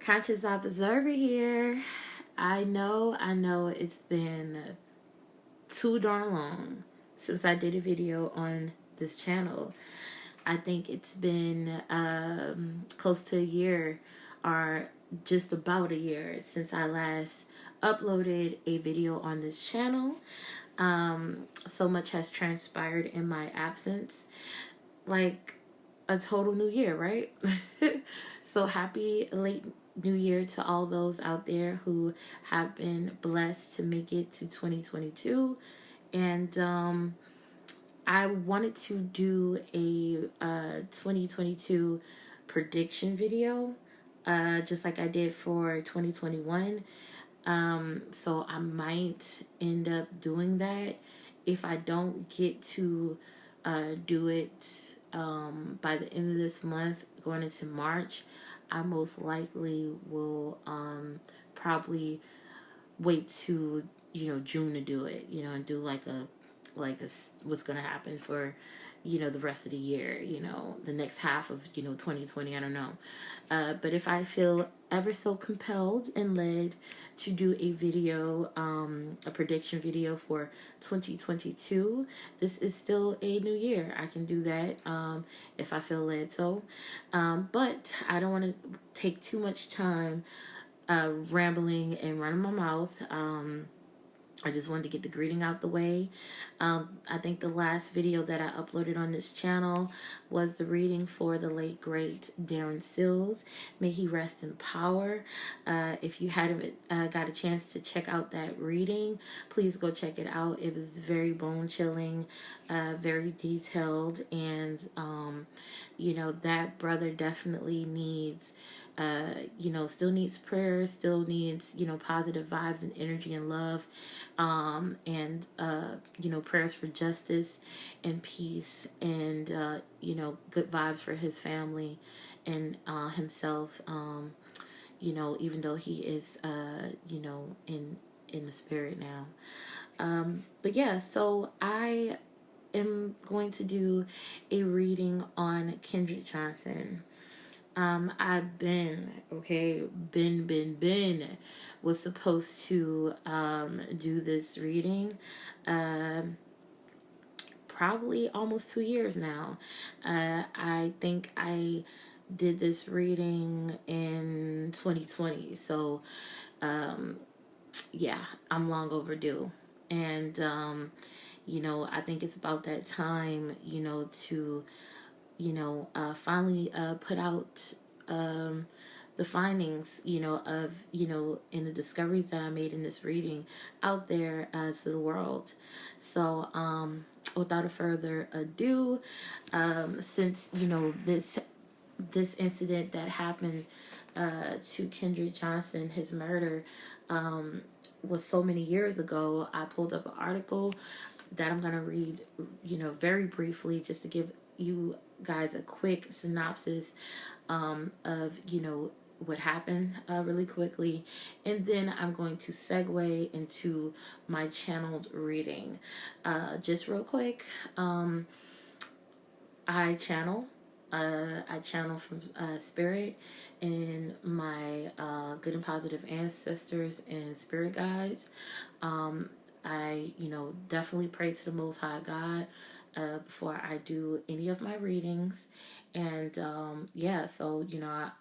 Conscious Observer here. I know it's been too darn long since I did a video on this channel. I think it's been close to a year or just about a year since I last uploaded a video on this channel. So much has transpired in my absence. Like a total new year, right? So happy late new year to all those out there who have been blessed to make it to 2022. And I wanted to do a 2022 prediction video, just like I did for 2021. So I might end up doing that. If I don't get to do it by the end of this month, going into March, I most likely will probably wait to June to do it. And do like a what's gonna happen for the rest of the year. The next half of 2020. I don't know. But if I feel ever so compelled and led to do a video, a prediction video for 2022, this is still a new year. I can do that if I feel led so. But I don't want to take too much time rambling and running my mouth. I just wanted to get the greeting out the way. I think the last video that I uploaded on this channel was the reading for the late, great Darren Sills. May he rest in power. If you hadn't got a chance to check out that reading, please go check it out. It was very bone-chilling, very detailed, and, that brother definitely needs still needs prayer, still needs, positive vibes and energy and love, and prayers for justice and peace and, good vibes for his family and himself, even though he is, in the spirit now. But yeah, so I am going to do a reading on Kendrick Johnson. I've been was supposed to do this reading probably almost 2 years now. I think I did this reading in 2020, so yeah, I'm long overdue. And I think it's about that time to finally put out the findings, of, and the discoveries that I made in this reading out there to the world. So, without a further ado, since, this incident that happened to Kendrick Johnson, his murder, was so many years ago, I pulled up an article that I'm going to read, very briefly, just to give you guys a quick synopsis of what happened really quickly, and then I'm going to segue into my channeled reading. Just real quick, I channel from spirit and my good and positive ancestors and spirit guides. I definitely pray to the Most High God before I do any of my readings. And so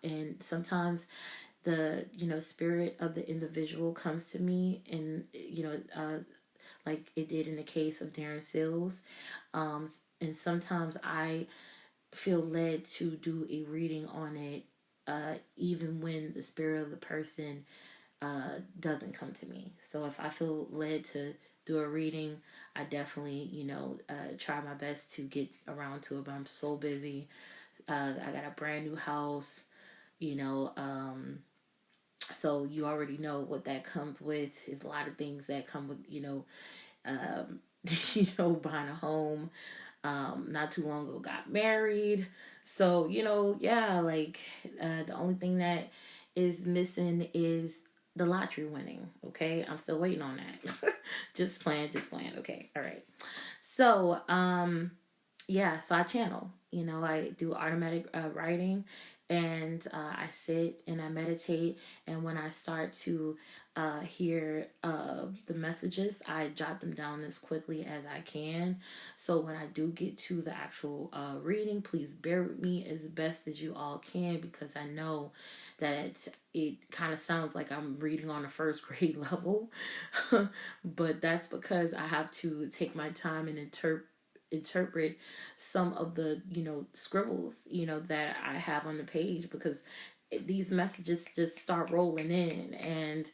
and sometimes the spirit of the individual comes to me, and like it did in the case of Darren Sills, and sometimes I feel led to do a reading on it, even when the spirit of the person doesn't come to me. So if I feel led to do a reading, I definitely, try my best to get around to it, but I'm so busy. I got a brand new house, so you already know what that comes with. There's a lot of things that come with, buying a home. Not too long ago got married. So, the only thing that is missing is the lottery winning. Okay. I'm still waiting on that. just playing. Okay. All right. So, so I channel, I do automatic writing, and I sit and I meditate. And when I start to hear the messages, I jot them down as quickly as I can. So when I do get to the actual reading, please bear with me as best as you all can, because I know that it kind of sounds like I'm reading on a first grade level, but that's because I have to take my time and interpret some of the scribbles that I have on the page, because these messages just start rolling in, and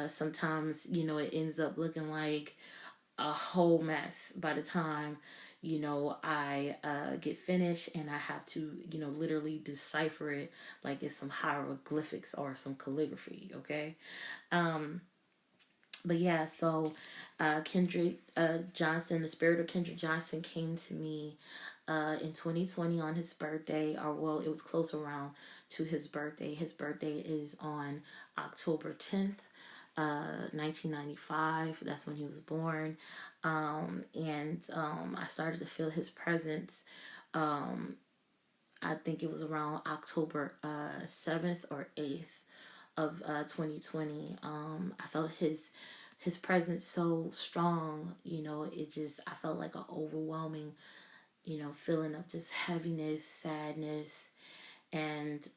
sometimes it ends up looking like a whole mess by the time I get finished, and I have to literally decipher it like it's some hieroglyphics or some calligraphy. Okay. um but yeah, so Kendrick Johnson, the spirit of Kendrick Johnson came to me in 2020 on his birthday, or well, it was close around to his birthday. His birthday is on October 10th, 1995. That's when he was born. And I started to feel his presence. I think it was around October 7th or 8th of 2020. I felt his presence so strong. I felt like an overwhelming, feeling of just heaviness, sadness, and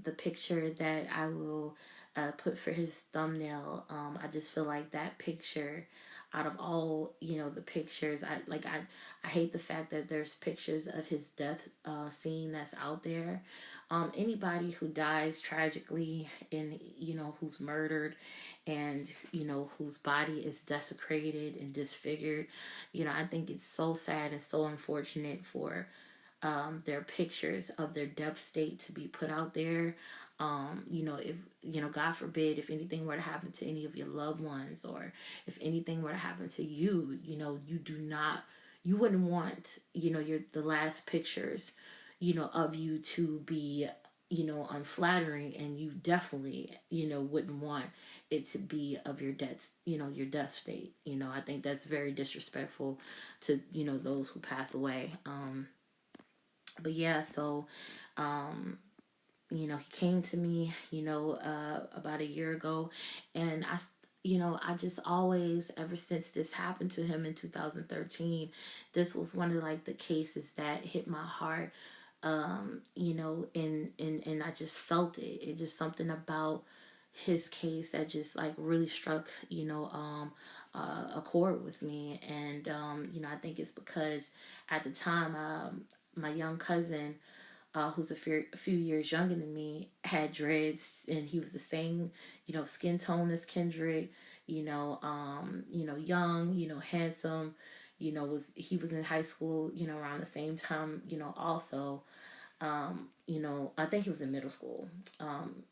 the picture that I will put for his thumbnail. I just feel like that picture, out of all the pictures, I hate the fact that there's pictures of his death scene that's out there. Anybody who dies tragically, and who's murdered, and whose body is desecrated and disfigured, I think it's so sad and so unfortunate for their pictures of their death state to be put out there. If God forbid, if anything were to happen to any of your loved ones, or if anything were to happen to you, you wouldn't want the last pictures of you to be unflattering, and you definitely wouldn't want it to be of your death state. I think that's very disrespectful to those who pass away. But yeah, so he came to me about a year ago, and I just always, ever since this happened to him in 2013, this was one of like the cases that hit my heart. And I just felt it. It just something about his case that just like really struck a chord with me. And I think it's because at the time, my young cousin, who's a few years younger than me, had dreads, and he was the same skin tone as Kendrick. Young, handsome. He was in high school around the same time. Also, I think he was in middle school,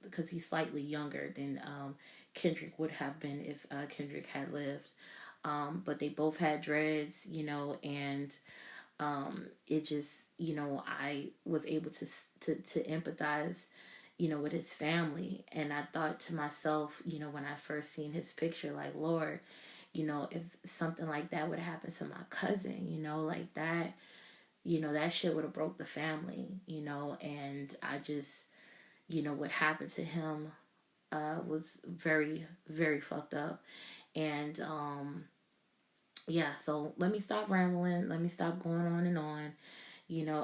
because he's slightly younger than Kendrick would have been if Kendrick had lived. But they both had dreads, and it just, I was able to empathize, with his family. And I thought to myself, when I first seen his picture, like, Lord, if something like that would happen to my cousin, like that, that shit would have broke the family, and I just, what happened to him was very, very fucked up. And yeah, so let me stop rambling. Let me stop going on and on,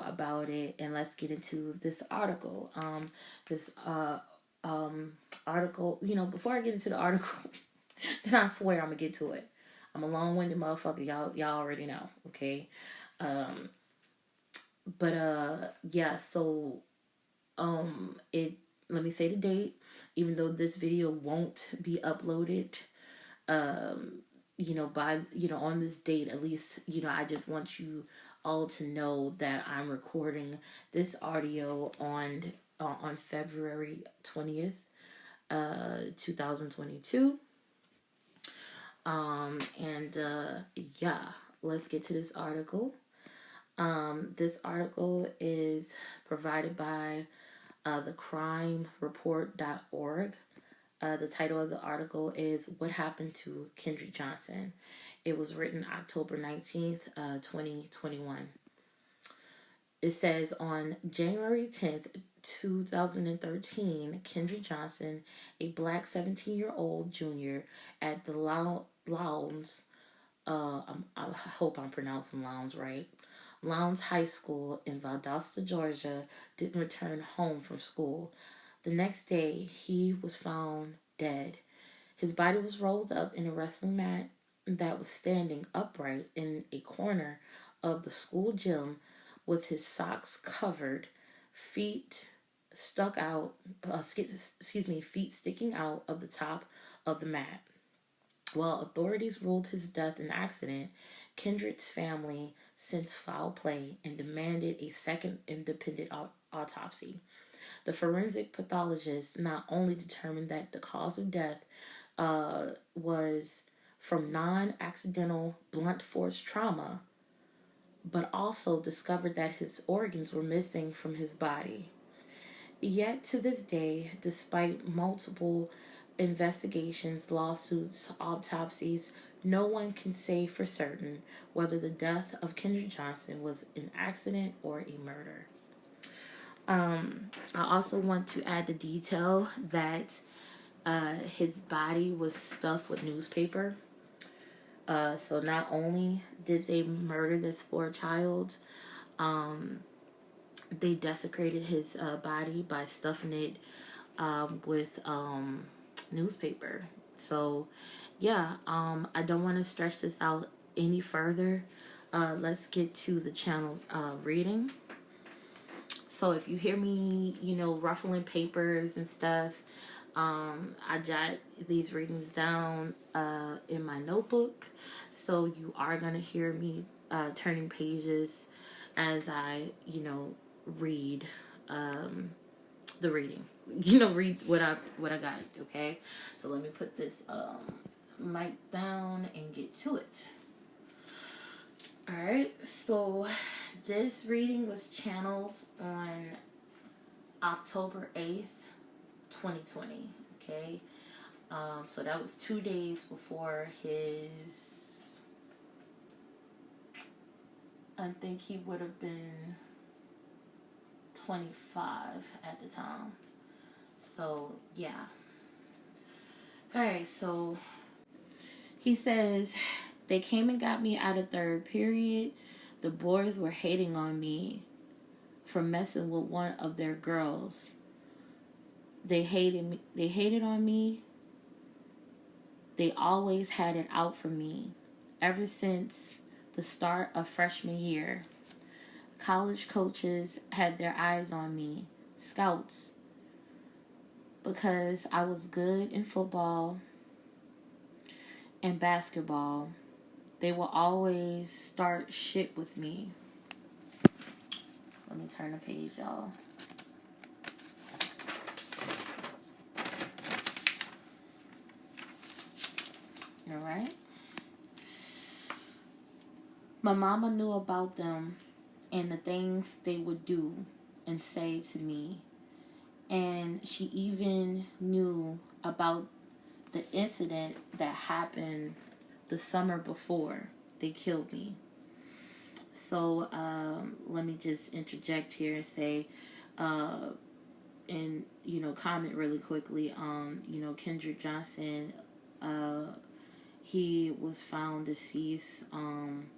about it, and let's get into this article. This article, before I get into the article, and I swear I'm gonna get to it. I'm a long-winded motherfucker. Y'all already know, okay? But yeah, so it let me say the date, even though this video won't be uploaded by on this date. At least I just want you all to know that I'm recording this audio on February 20th, 2022. And yeah, let's get to this article. This article is provided by thecrimерeport.org. The title of the article is "What Happened to Kendrick Johnson." It was written October 19th, 2021. It says on January 10th, 2013, Kendrick Johnson, a black 17-year-old junior at the Lowndes, I hope I'm pronouncing Lowndes right, Lowndes High School in Valdosta, Georgia, didn't return home from school. The next day, he was found dead. His body was rolled up in a wrestling mat that was standing upright in a corner of the school gym with his socks covered, feet stuck out, feet sticking out of the top of the mat. While authorities ruled his death an accident, Kendrick's family sensed foul play and demanded a second independent autopsy. The forensic pathologist not only determined that the cause of death was from non-accidental blunt force trauma, but also discovered that his organs were missing from his body. Yet to this day, despite multiple investigations, lawsuits, autopsies, no one can say for certain whether the death of Kendrick Johnson was an accident or a murder. I also want to add the detail that his body was stuffed with newspaper. So not only did they murder this poor child, they desecrated his body by stuffing it with newspaper. So yeah, I don't want to stretch this out any further. Let's get to the channel reading. So if you hear me, ruffling papers and stuff, I jot these readings down in my notebook. So you are going to hear me turning pages as I, read the reading. Read what I got, okay? So let me put this mic down and get to it. Alright, so this reading was channeled on October 8th, 2020, okay? So that was 2 days before his, I think he would have been 25 at the time. So, yeah. Alright, so he says, they came and got me out of third period. The boys were hating on me for messing with one of their girls. They hated on me. They always had it out for me ever since the start of freshman year. College coaches had their eyes on me, scouts, because I was good in football and basketball. They will always start shit with me. Let me turn the page, y'all. Alright? My mama knew about them and the things they would do and say to me. And she even knew about the incident that happened the summer before they killed me. So let me just interject here and say, and comment really quickly. Kendrick Johnson, he was found deceased on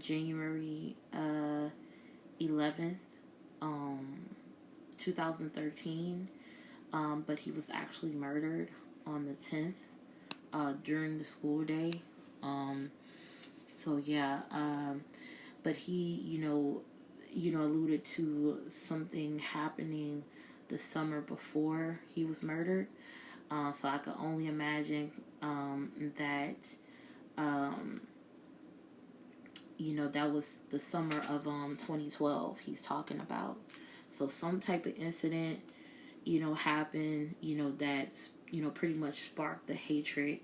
January 11th, 2013. But he was actually murdered on the 10th during the school day. So yeah, but he, alluded to something happening the summer before he was murdered. So I could only imagine that, that was the summer of 2012 he's talking about. So some type of incident, happened, that's, pretty much sparked the hatred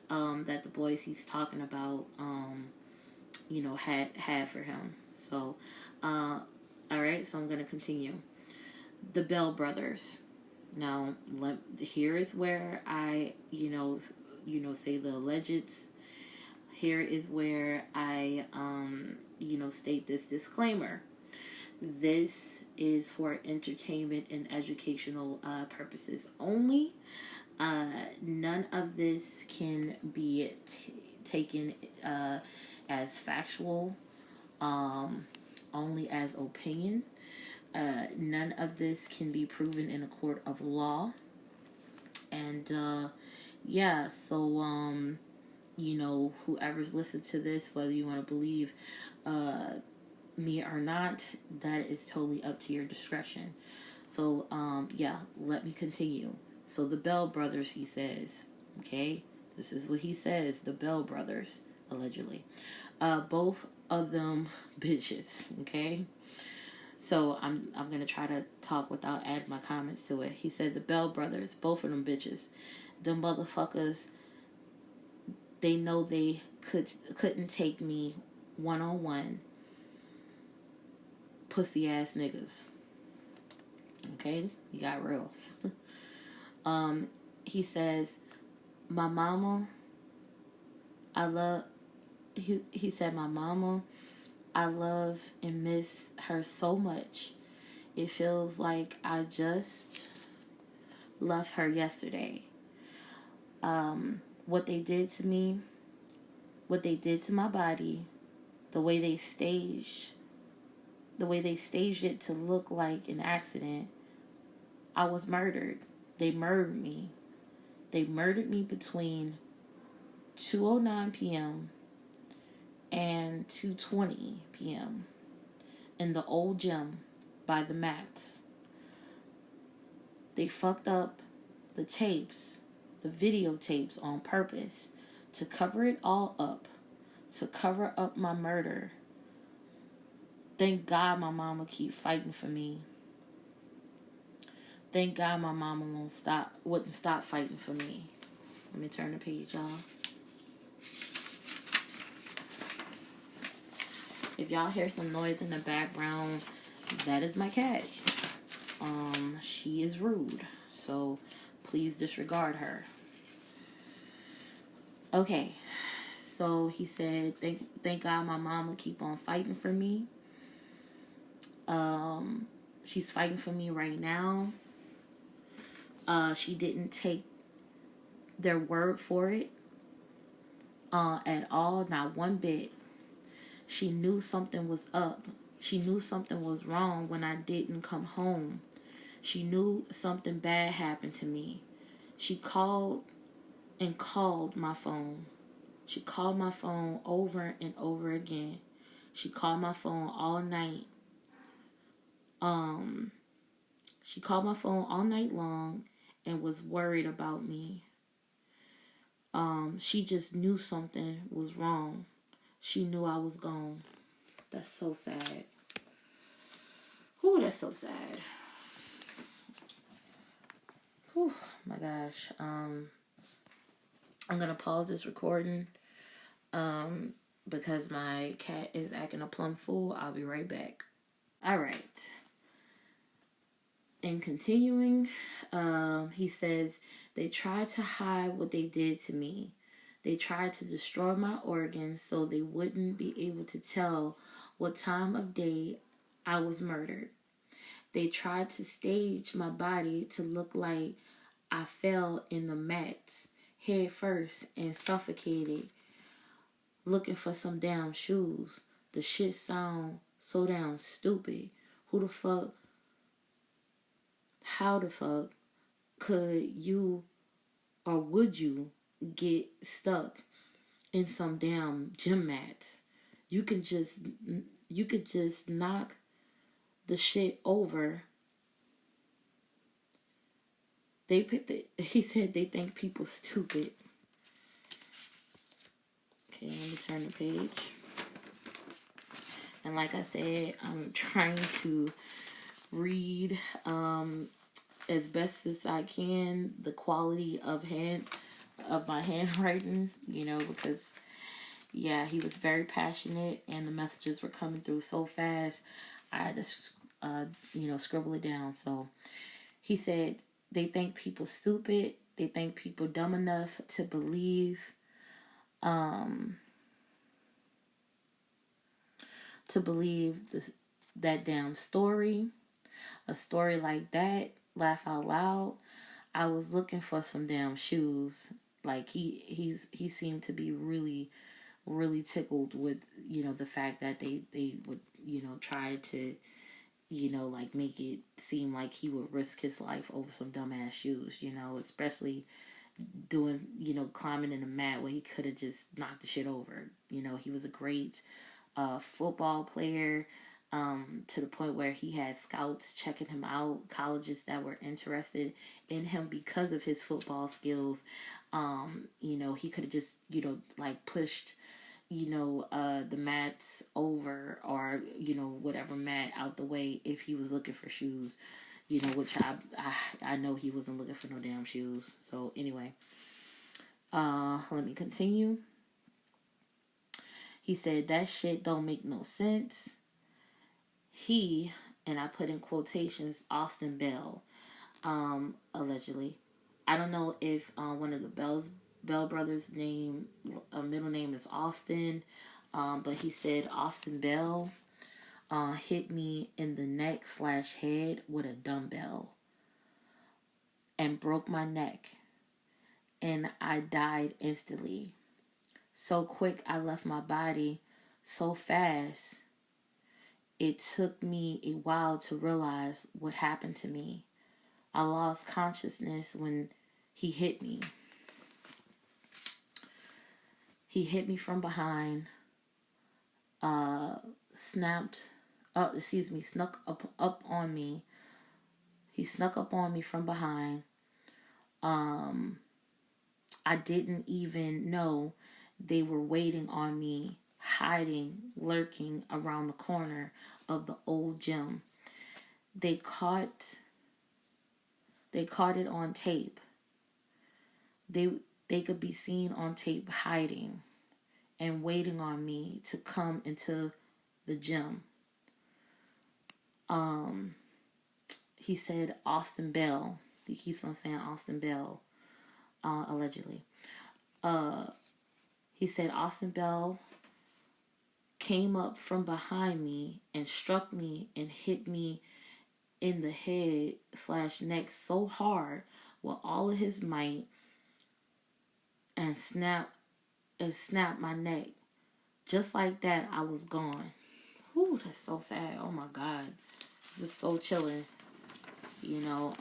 that the boys he's talking about, had for him. So, alright, so I'm going to continue. The Bell Brothers. Now, here is where I, say the allegeds. Here is where I, state this disclaimer. this is for entertainment and educational purposes only. None of this can be taken as factual, only as opinion. None of this can be proven in a court of law. And yeah, so you know, whoever's listened to this, whether you want to believe me or not, that is totally up to your discretion. So yeah, let me continue. So the Bell brothers, he says, okay, this is what he says. The Bell brothers, allegedly, both of them bitches. Okay, so I'm gonna try to talk without adding my comments to it. He said the Bell brothers, both of them bitches, them motherfuckers. They know they couldn't take me 1-on-1. Pussy ass niggas. Okay, you got real. He says, my mama, I love. He said, my mama, I love and miss her so much. It feels like I just left her yesterday. What they did to me, what they did to my body, the way they staged it to look like an accident. I was murdered. They murdered me. They murdered me between 2:09 p.m. and 2:20 p.m. in the old gym by the mats. They fucked up the tapes, the videotapes on purpose to cover it all up, to cover up my murder. Thank God my mama keep fighting for me. Thank God my mama wouldn't stop fighting for me. Let me turn the page, y'all. If y'all hear some noise in the background, that is my cat. She is rude, so please disregard her. Okay, so he said, thank God my mama keep on fighting for me. She's fighting for me right now. She didn't take their word for it at all, not one bit. She knew something was up. She knew something was wrong when I didn't come home. She knew something bad happened to me. She called and called my phone. She called my phone over and over again. She called my phone all night. She called my phone all night long and was worried about me. She just knew something was wrong. She knew I was gone. That's so sad. Ooh, that's so sad. Ooh, my gosh. I'm gonna pause this recording because my cat is acting a plumb fool. I'll be right back. All right. And continuing, he says, they tried to hide what they did to me. They tried to destroy my organs so they wouldn't be able to tell what time of day I was murdered. They tried to stage my body to look like I fell in the mats head first and suffocated looking for some damn shoes. The shit sound so damn stupid. Who the fuck, how the fuck could you or would you get stuck in some damn gym mats? You could just knock the shit over. He said they think people stupid. Okay, let me turn the page. And like I said, I'm trying to read as best as I can the quality of my handwriting, you know, because yeah, he was very passionate and the messages were coming through so fast. I had to scribble it down. So he said they think people stupid. They think people dumb enough to believe that damn story, a story like that, laugh out loud, I was looking for some damn shoes. Like he seemed to be really really tickled with, you know, the fact that they would, you know, try to, you know, like make it seem like he would risk his life over some dumbass shoes, you know, especially doing, you know, climbing in the mat where he could have just knocked the shit over. You know, he was a great football player, to the point where he had scouts checking him out, colleges that were interested in him because of his football skills. You know, he could have just, you know, like pushed, you know, the mats over, or, you know, whatever mat out the way if he was looking for shoes, you know, which I know he wasn't looking for no damn shoes. So anyway, let me continue. He said, that shit don't make no sense. He, and I put in quotations, Austin Bell, allegedly. I don't know if one of the Bell brothers' name, middle name is Austin, but he said Austin Bell hit me in the neck / head with a dumbbell and broke my neck, and I died instantly. So quick I left my body, so fast it took me a while to realize what happened to me. I lost consciousness when he hit me. He hit me from behind, snuck up on me. He snuck up on me from behind. I didn't even know they were waiting on me, hiding, lurking around the corner of the old gym. They caught it on tape. They could be seen on tape hiding and waiting on me to come into the gym. He said Austin Bell. He keeps on saying Austin Bell, allegedly. He said Austin Bell came up from behind me and struck me and hit me in the head / neck so hard with all of his might, and snapped my neck. Just like that, I was gone. Whew, that's so sad. Oh my God. This is so chilling. You know,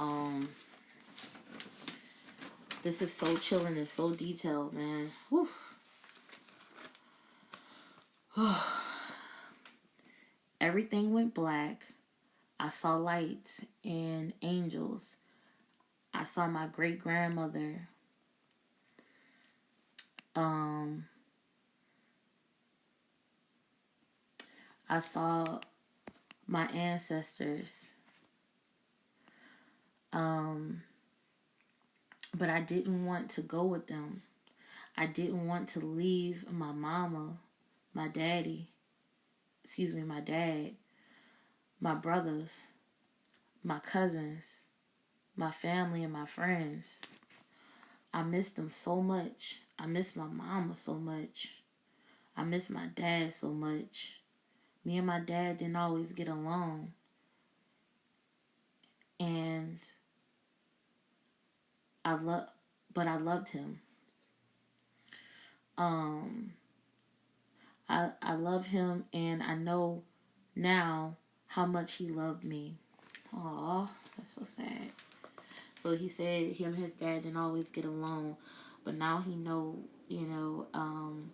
this is so chilling and so detailed, man. Whew. Everything went black. I saw lights and angels. I saw my great grandmother. I saw my ancestors. But I didn't want to go with them. I didn't want to leave my mama, my daddy, my dad, my brothers, my cousins, my family, and my friends. I miss them so much. I miss my mama so much. I miss my dad so much. Me and my dad didn't always get along. And I loved him. I love him, and I know now how much he loved me. Aw, that's so sad. So he said him and his dad didn't always get along, but now he know, in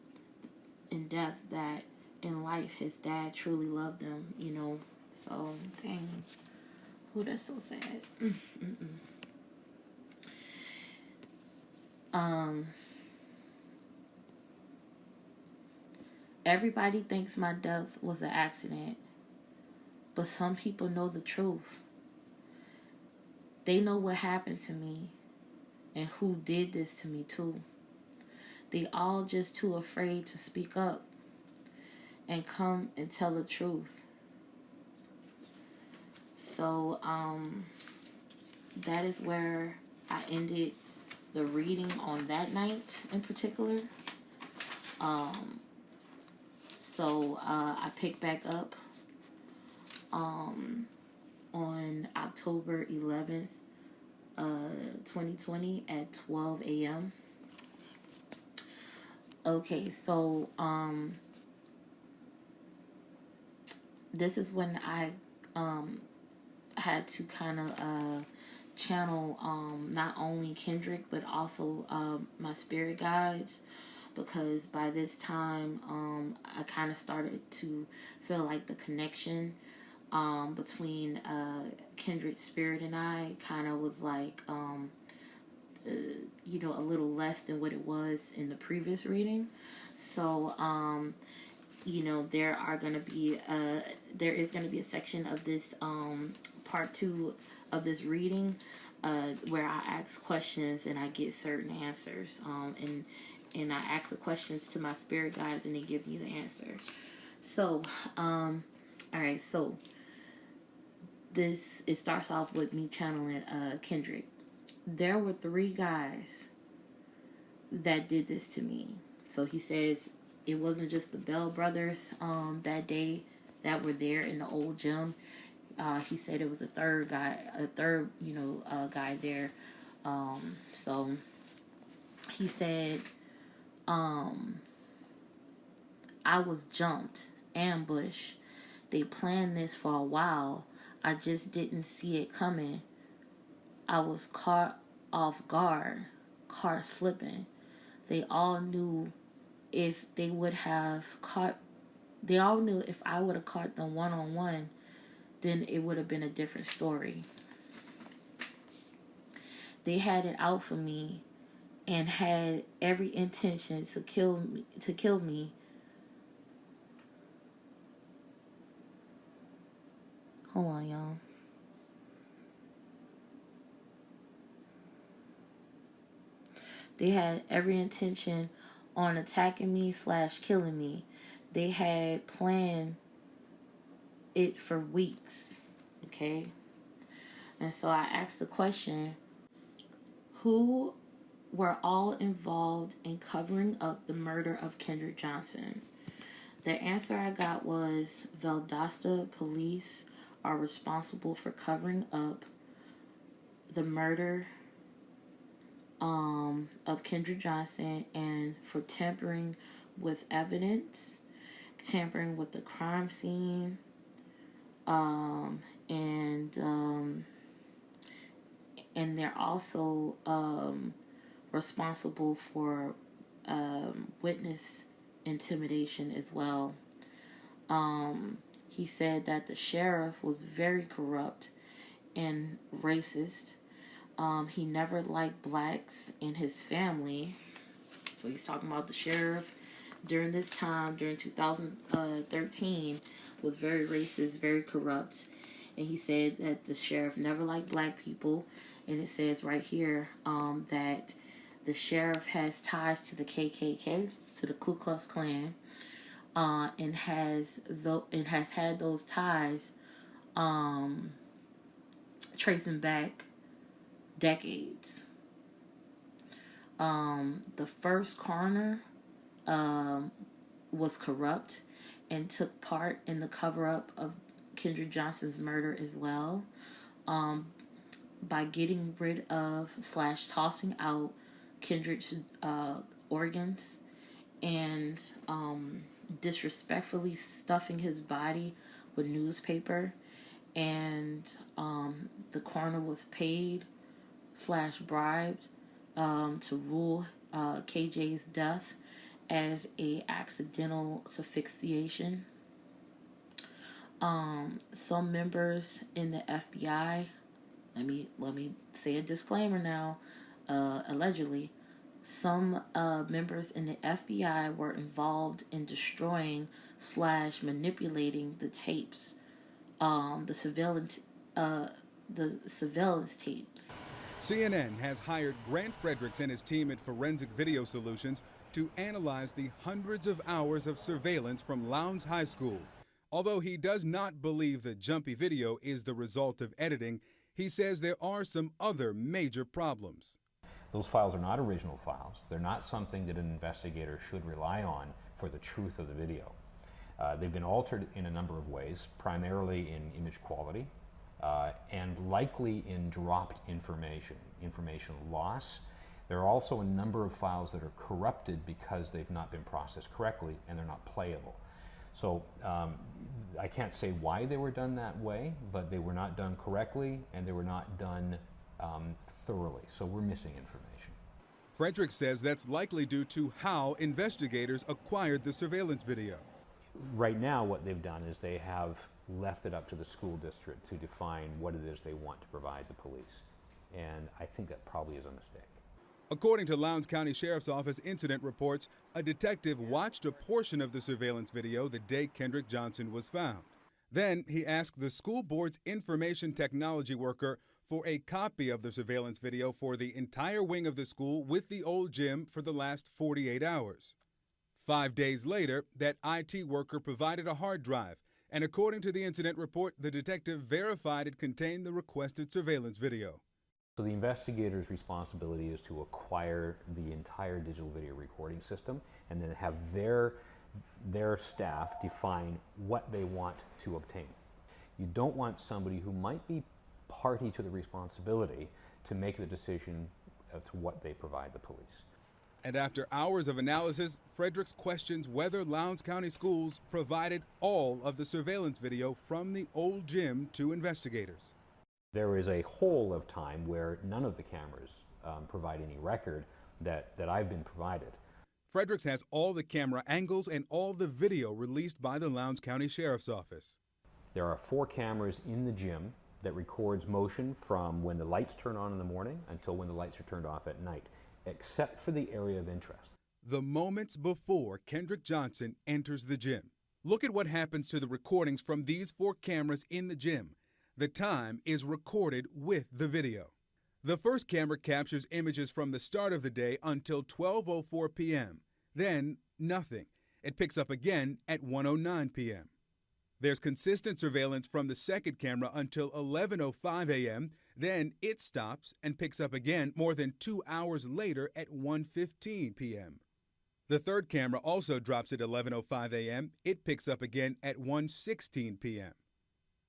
death, that in life his dad truly loved him, So, dang. Oh, that's so sad. Everybody thinks my death was an accident, but some people know the truth. They know what happened to me and who did this to me too. They all just too afraid to speak up and come and tell the truth. So, that is where I ended the reading on that night in particular. So I picked back up on October 11th, 2020 at 12 a.m. Okay, so this is when I had to kind of channel not only Kendrick but also my spirit guides, because by this time I kind of started to feel like the connection between Kendrick's spirit and I kind of was like a little less than what it was in the previous reading. So there is going to be a section of this part 2 of this reading where I ask questions and I get certain answers, and I ask the questions to my spirit guides and they give me the answer. So all right, so it starts off with me channeling Kendrick. There were 3 guys that did this to me. So he says it wasn't just the Bell brothers that day that were there in the old gym. He said it was a third guy there. So he said, I was jumped, ambushed. They planned this for a while. I just didn't see it coming. I was caught off guard, car slipping. They all knew if I would have caught them one-on-one, then it would have been a different story. They had it out for me and had every intention to kill me. Hold on, y'all. They had every intention on attacking me / killing me. They had planned it for weeks. Okay? And so I asked the question, who were all involved in covering up the murder of Kendrick Johnson? The answer I got was Valdosta police are responsible for covering up the murder of Kendrick Johnson and for tampering with evidence, tampering with the crime scene, and they're also responsible for witness intimidation as well. He said that the sheriff was very corrupt and racist. He never liked blacks in his family. So he's talking about the sheriff during this time, during 2013, was very racist, very corrupt. And he said that the sheriff never liked black people. And it says right here that the sheriff has ties to the KKK, to the Ku Klux Klan, and has had those ties tracing back decades. The first coroner was corrupt and took part in the cover-up of Kendrick Johnson's murder as well, by getting rid of / tossing out Kendrick's organs and disrespectfully stuffing his body with newspaper. And the coroner was paid / bribed to rule KJ's death as a accidental asphyxiation. Some members in the FBI, let me say a disclaimer now, allegedly, some members in the FBI were involved in destroying / manipulating the tapes, the surveillance tapes. CNN has hired Grant Fredericks and his team at Forensic Video Solutions to analyze the hundreds of hours of surveillance from Lowndes High School. Although he does not believe the jumpy video is the result of editing, he says there are some other major problems. Those files are not original files. They're not something that an investigator should rely on for the truth of the video. They've been altered in a number of ways, primarily in image quality, and likely in dropped information loss. There are also a number of files that are corrupted because they've not been processed correctly and they're not playable. So I can't say why they were done that way, but they were not done correctly and they were not done thoroughly. So we're missing information. Frederick says that's likely due to how investigators acquired the surveillance video. Right now, what they've done is they have left it up to the school district to define what it is they want to provide the police. And I think that probably is a mistake. According to Lowndes County Sheriff's Office incident reports, a detective watched a portion of the surveillance video the day Kendrick Johnson was found. Then he asked the school board's information technology worker for a copy of the surveillance video for the entire wing of the school with the old gym for the last 48 hours. 5 days later, that IT worker provided a hard drive, and according to the incident report, the detective verified it contained the requested surveillance video. So the investigator's responsibility is to acquire the entire digital video recording system and then have their staff define what they want to obtain. You don't want somebody who might be party to the responsibility to make the decision as to what they provide the police. And after hours of analysis, Fredericks questions whether Lowndes County Schools provided all of the surveillance video from the old gym to investigators. There is a whole of time where none of the cameras provide any record that I've been provided. Fredericks has all the camera angles and all the video released by the Lowndes County Sheriff's Office. There are 4 cameras in the gym that records motion from when the lights turn on in the morning until when the lights are turned off at night, except for the area of interest. The moments before Kendrick Johnson enters the gym. Look at what happens to the recordings from these 4 cameras in the gym. The time is recorded with the video. The first camera captures images from the start of the day until 12:04 p.m. Then, nothing. It picks up again at 1:09 p.m. There's consistent surveillance from the second camera until 11:05 a.m. Then it stops and picks up again more than 2 hours later at 1:15 p.m. The third camera also drops at 11:05 a.m. It picks up again at 1:16 p.m.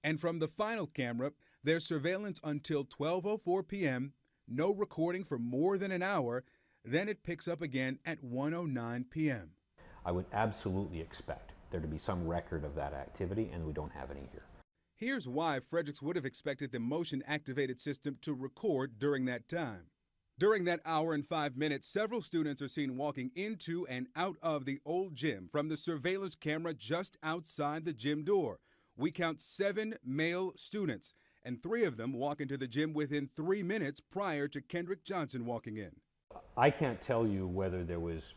And from the final camera, there's surveillance until 12:04 p.m., no recording for more than an hour, then it picks up again at 1:09 p.m. I would absolutely expect there to be some record of that activity, and we don't have any here. Here's why Fredericks would have expected the motion-activated system to record during that time. During that hour and 5 minutes, several students are seen walking into and out of the old gym from the surveillance camera just outside the gym door. We count 7 male students, and 3 of them walk into the gym within 3 minutes prior to Kendrick Johnson walking in. I can't tell you whether there was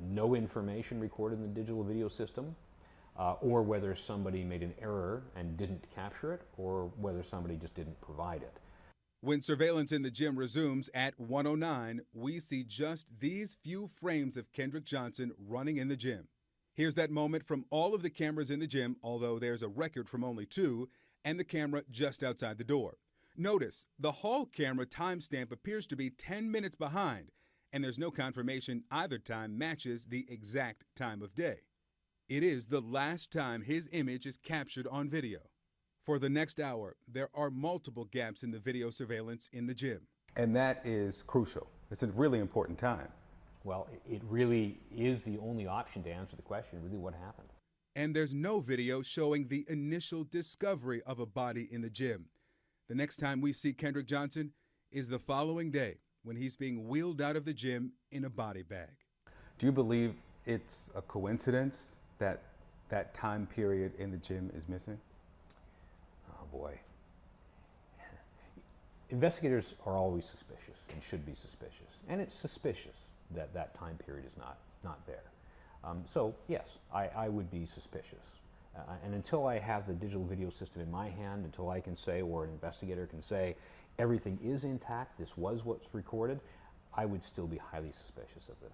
no information recorded in the digital video system, or whether somebody made an error and didn't capture it, or whether somebody just didn't provide it. When surveillance in the gym resumes at 1:09, we see just these few frames of Kendrick Johnson running in the gym. Here's that moment from all of the cameras in the gym, although there's a record from only 2, and the camera just outside the door. Notice, the hall camera timestamp appears to be 10 minutes behind, and there's no confirmation either time matches the exact time of day. It is the last time his image is captured on video. For the next hour, there are multiple gaps in the video surveillance in the gym. And that is crucial. It's a really important time. Well, it really is the only option to answer the question, really what happened. And there's no video showing the initial discovery of a body in the gym. The next time we see Kendrick Johnson is the following day when he's being wheeled out of the gym in a body bag. Do you believe it's a coincidence that that time period in the gym is missing? Oh boy. Investigators are always suspicious and should be suspicious. And it's suspicious that that time period is not there. So yes, I would be suspicious. And until I have the digital video system in my hand, until I can say, or an investigator can say, everything is intact, this was what's recorded, I would still be highly suspicious of this.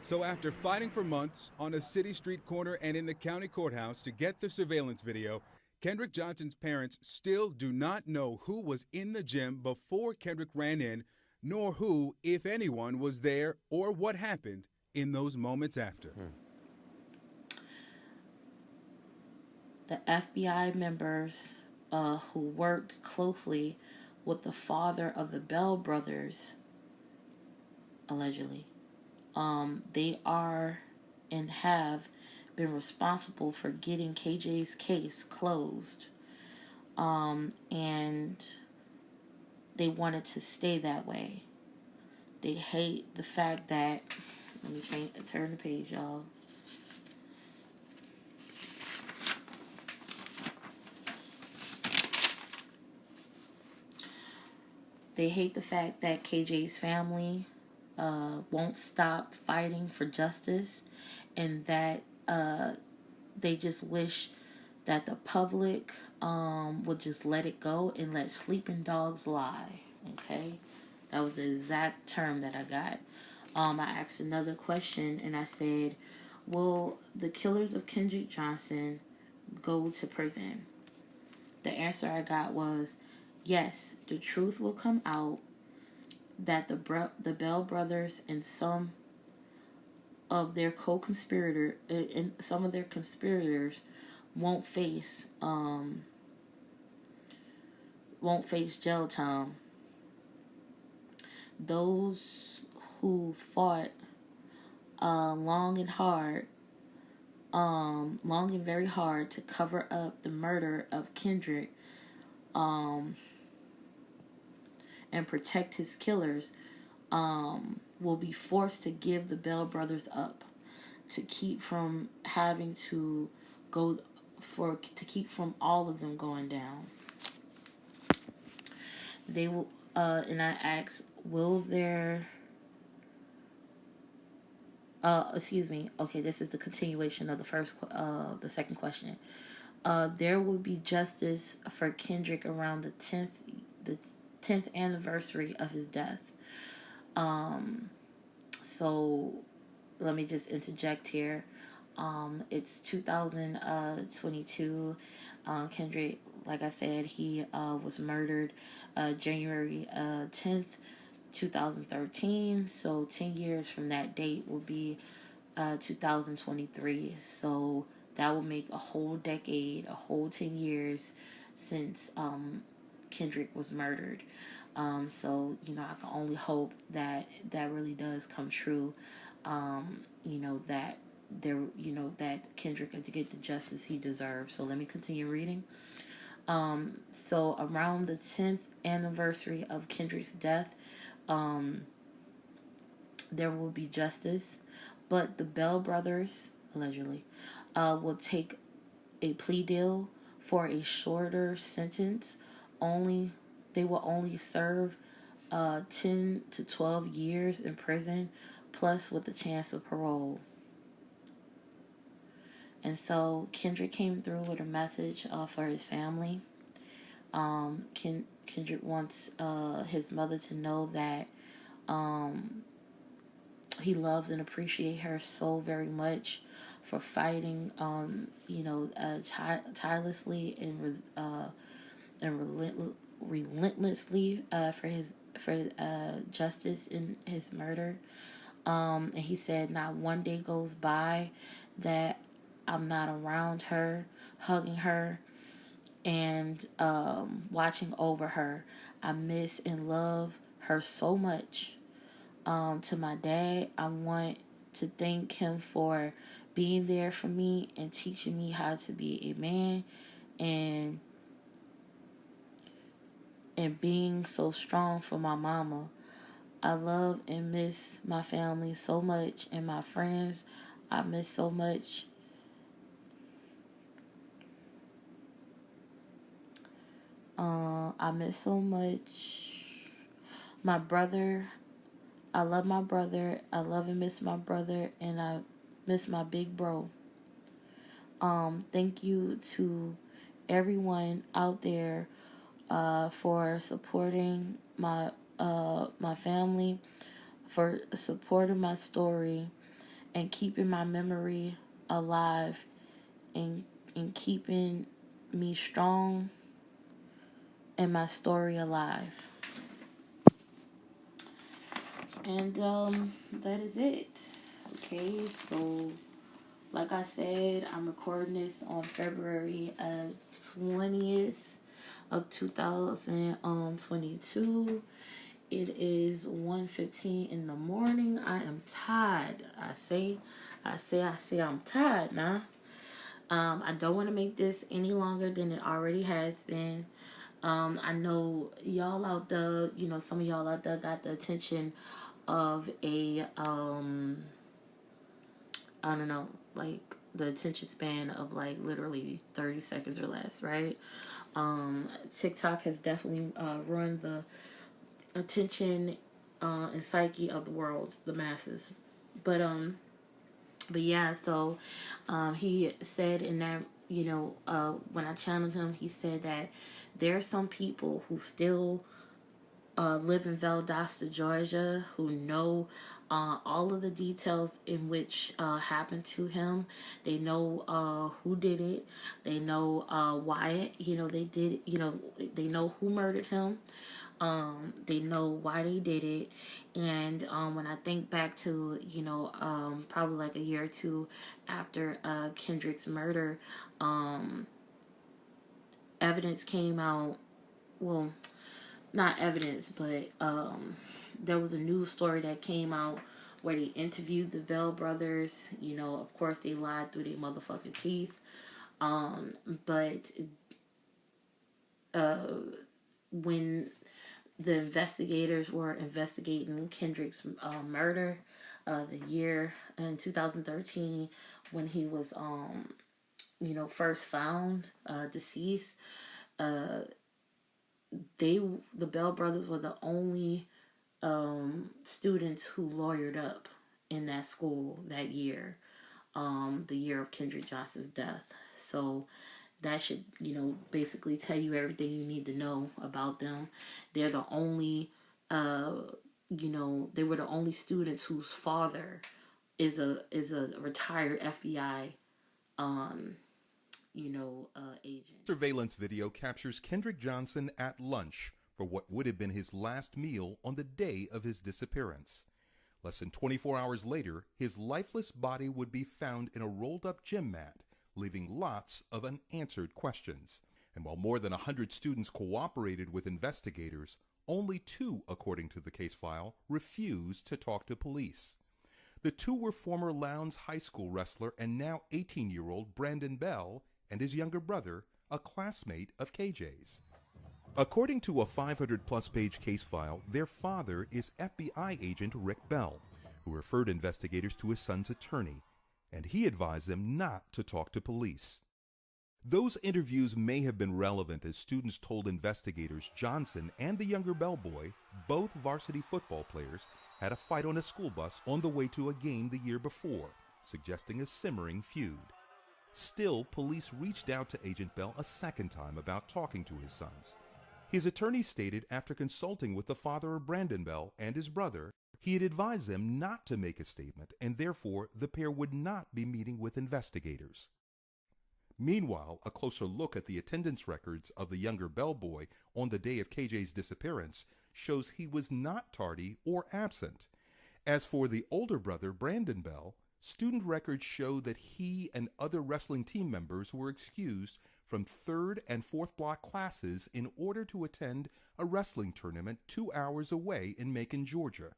So after fighting for months on a city street corner and in the county courthouse to get the surveillance video, Kendrick Johnson's parents still do not know who was in the gym before Kendrick ran in, nor who, if anyone, was there or what happened in those moments after. the FBI members who worked closely with the father of the Bell brothers, allegedly, they are and have been responsible for getting KJ's case closed. And they wanted to stay that way. They hate the fact that, let me turn the page, y'all. They hate the fact that KJ's family won't stop fighting for justice, and that they just wish that the public would just let it go and let sleeping dogs lie. Okay? That was the exact term that I got. I asked another question and I said, will the killers of Kendrick Johnson go to prison? The answer I got was, yes, the truth will come out that the Bell brothers and some of their co-conspirators and some of their conspirators won't face jail time. Those who fought long and very hard to cover up the murder of Kendrick and protect his killers will be forced to give the Bell brothers up to keep from having to keep from all of them going down. They will, and I asked, will there? Excuse me. Okay, this is the continuation of the second question. There will be justice for Kendrick around the 10th anniversary of his death. So let me just interject here. It's 2022. Kendrick, like I said, he was murdered January 10th, 2013. So 10 years from that date will be 2023. So that will make a whole decade, a whole 10 years since Kendrick was murdered. So, I can only hope that that really does come true. That that Kendrick could get the justice he deserves. So let me continue reading. So around the 10th anniversary of Kendrick's death, there will be justice, but the Bell brothers, allegedly, will take a plea deal for a shorter sentence. They will only serve 10 to 12 years in prison, plus with the chance of parole. And so Kendrick came through with a message for his family. Kendrick wants his mother to know that he loves and appreciates her so very much for fighting, tirelessly and relentlessly for justice in his murder. And he said, not one day goes by that I'm not around her, hugging her, and watching over her. I miss and love her so much. To my dad, I want to thank him for being there for me and teaching me how to be a man and being so strong for my mama. I love and miss my family so much, and my friends I miss so much. I miss so much my brother. I love my brother. I love and miss my brother, and I miss my big bro. Thank you to everyone out there for supporting my family, for supporting my story, and keeping my memory alive, and keeping me strong and my story alive. And that is it. Okay, so like I said, I'm recording this on February 20th of 2022. It is 1:15 in the morning. I am tired. I say I'm tired now. I don't want to make this any longer than it already has been. I know y'all out there, some of y'all out there got the attention of I don't know, like the attention span of like literally 30 seconds or less, right? TikTok has definitely ruined the attention and psyche of the world, the masses. But yeah, so he said in that, when I channeled him, he said that there are some people who still live in Valdosta, Georgia, who know all of the details in which happened to him. They know who did it. They know why, they did, they know who murdered him. They know why they did it. And when I think back to, probably like a year or two after Kendrick's murder, evidence came out. Well, not evidence, but there was a news story that came out where they interviewed the Bell brothers. Of course they lied through their motherfucking teeth. But when the investigators were investigating Kendrick's murder, the year in 2013 when he was first found deceased, the Bell brothers were the only students who lawyered up in that school that year, the year of Kendrick Johnson's death. So that should, basically tell you everything you need to know about them. They're the only, they were the only students whose father is a retired FBI, agent. Surveillance video captures Kendrick Johnson at lunch for what would have been his last meal on the day of his disappearance. Less than 24 hours later, his lifeless body would be found in a rolled-up gym mat, leaving lots of unanswered questions. And while more than 100 students cooperated with investigators, only 2, according to the case file, refused to talk to police. The 2 were former Lowndes High School wrestler and now 18-year-old Brandon Bell and his younger brother, a classmate of KJ's. According to a 500-plus page case file, their father is FBI agent Rick Bell, who referred investigators to his son's attorney, and he advised them not to talk to police. Those interviews may have been relevant as students told investigators Johnson and the younger Bell boy, both varsity football players, had a fight on a school bus on the way to a game the year before, suggesting a simmering feud. Still, police reached out to Agent Bell a second time about talking to his sons. His attorney stated after consulting with the father of Brandon Bell and his brother, he had advised them not to make a statement, and therefore the pair would not be meeting with investigators. Meanwhile, a closer look at the attendance records of the younger Bell boy on the day of KJ's disappearance shows he was not tardy or absent. As for the older brother, Brandon Bell, student records show that he and other wrestling team members were excused from 3rd and 4th block classes in order to attend a wrestling tournament 2 hours away in Macon, Georgia.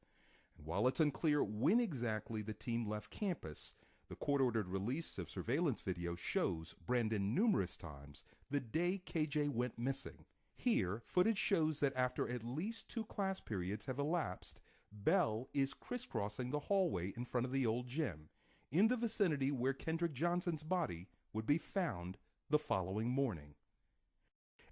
And while it's unclear when exactly the team left campus, the court-ordered release of surveillance video shows Brandon numerous times the day KJ went missing. Here, footage shows that after at least 2 class periods have elapsed, Bell is crisscrossing the hallway in front of the old gym, in the vicinity where Kendrick Johnson's body would be found the following morning.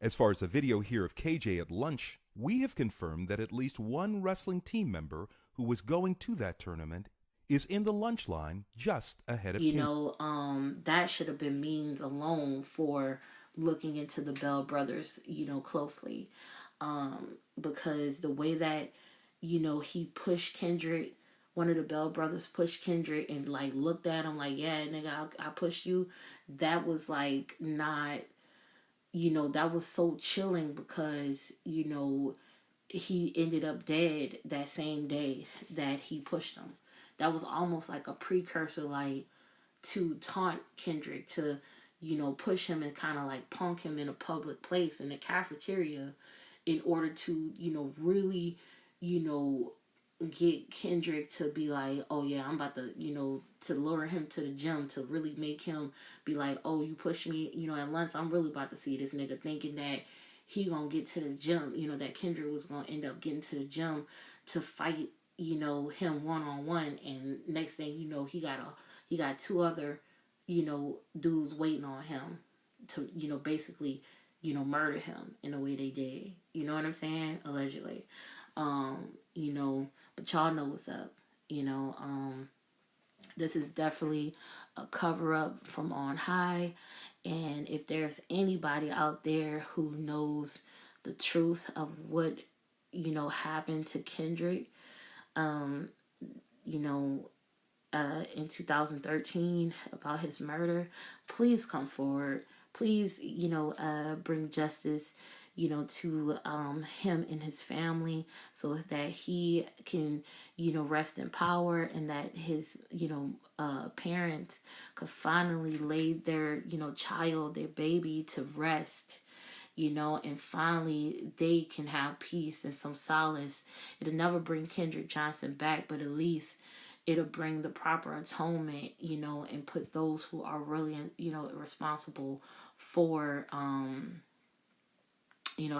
As far as the video here of KJ at lunch, we have confirmed that at least one wrestling team member who was going to that tournament is in the lunch line just ahead of that should have been means alone for looking into the Bell brothers, closely. Because the way that, he pushed Kendrick, one of the Bell brothers pushed Kendrick and like looked at him like, yeah, nigga, I pushed you. That was like not, that was so chilling because, he ended up dead that same day that he pushed him. That was almost like a precursor, like, to taunt Kendrick, to, push him and kind of like punk him in a public place in the cafeteria in order to, really, you know, get Kendrick to be like, oh yeah, I'm about to, to lure him to the gym, to really make him be like, oh, you pushed me, at lunch, I'm really about to see this nigga, thinking that he gonna get to the gym, that Kendrick was gonna end up getting to the gym to fight, him one-on-one. And next thing you know, he got two other, dudes waiting on him to, basically, murder him in the way they did. You know what I'm saying? Allegedly. But y'all know what's up. This is definitely a cover up from on high. And if there's anybody out there who knows the truth of what, happened to Kendrick, in 2013 about his murder, please come forward. Please, bring justice, to him and his family, so that he can, rest in power, and that his, parents could finally lay their, child, their baby to rest, and finally they can have peace and some solace. It'll never bring Kendrick Johnson back, but at least it'll bring the proper atonement, and put those who are really, responsible for,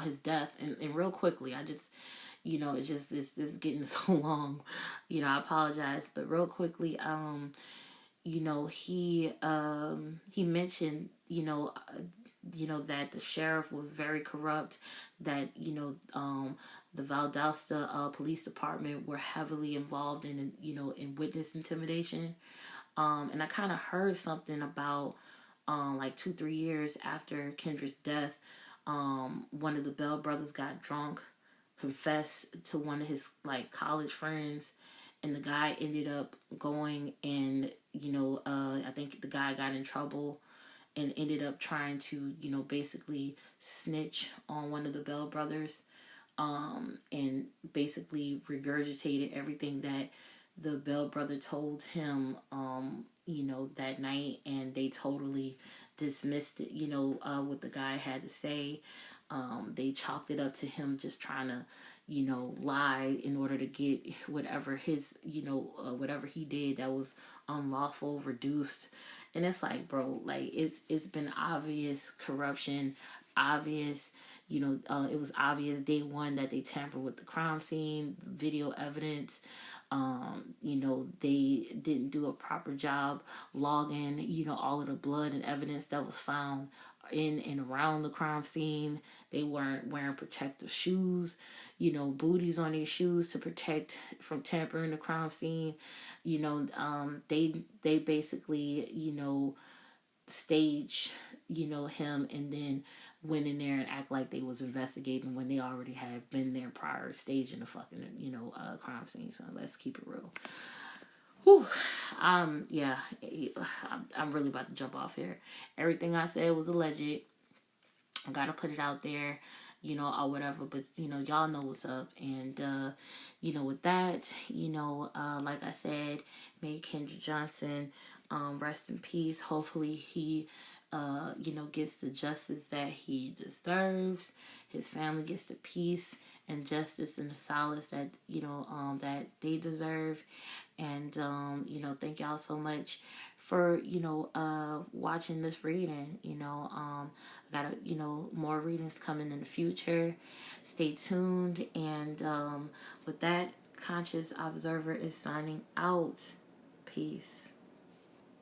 his death. And real quickly, I just, it's getting so long, I apologize, but real quickly, he mentioned, that the sheriff was very corrupt, that, the Valdosta police department were heavily involved in, in witness intimidation. And I kind of heard something about, like 2-3 years after Kendrick's death, one of the Bell brothers got drunk, confessed to one of his like college friends, and the guy ended up going and, I think the guy got in trouble and ended up trying to, basically snitch on one of the Bell brothers, and basically regurgitated everything that the Bell brother told him, that night, and they totally dismissed it, what the guy had to say. They chalked it up to him just trying to, lie in order to get whatever his, whatever he did that was unlawful reduced. And it's like, bro, like it's been obvious corruption, obvious, it was obvious day one that they tampered with the crime scene, video evidence. They didn't do a proper job logging, all of the blood and evidence that was found in and around the crime scene. They weren't wearing protective shoes, booties on their shoes to protect from tampering the crime scene. They basically, stage, him, and then went in there and act like they was investigating when they already had been there prior, staging the fucking, crime scene. So let's keep it real. Whew. Yeah, I'm really about to jump off here. Everything I said was alleged. I gotta put it out there, or whatever, but, y'all know what's up. And, with that, like I said, may Kendrick Johnson, rest in peace. Hopefully he, gets the justice that he deserves. His family gets the peace and justice and the solace that, that they deserve. And, thank y'all so much for, watching this reading. I got, more readings coming in the future. Stay tuned. And, with that, Conscious Observer is signing out. Peace.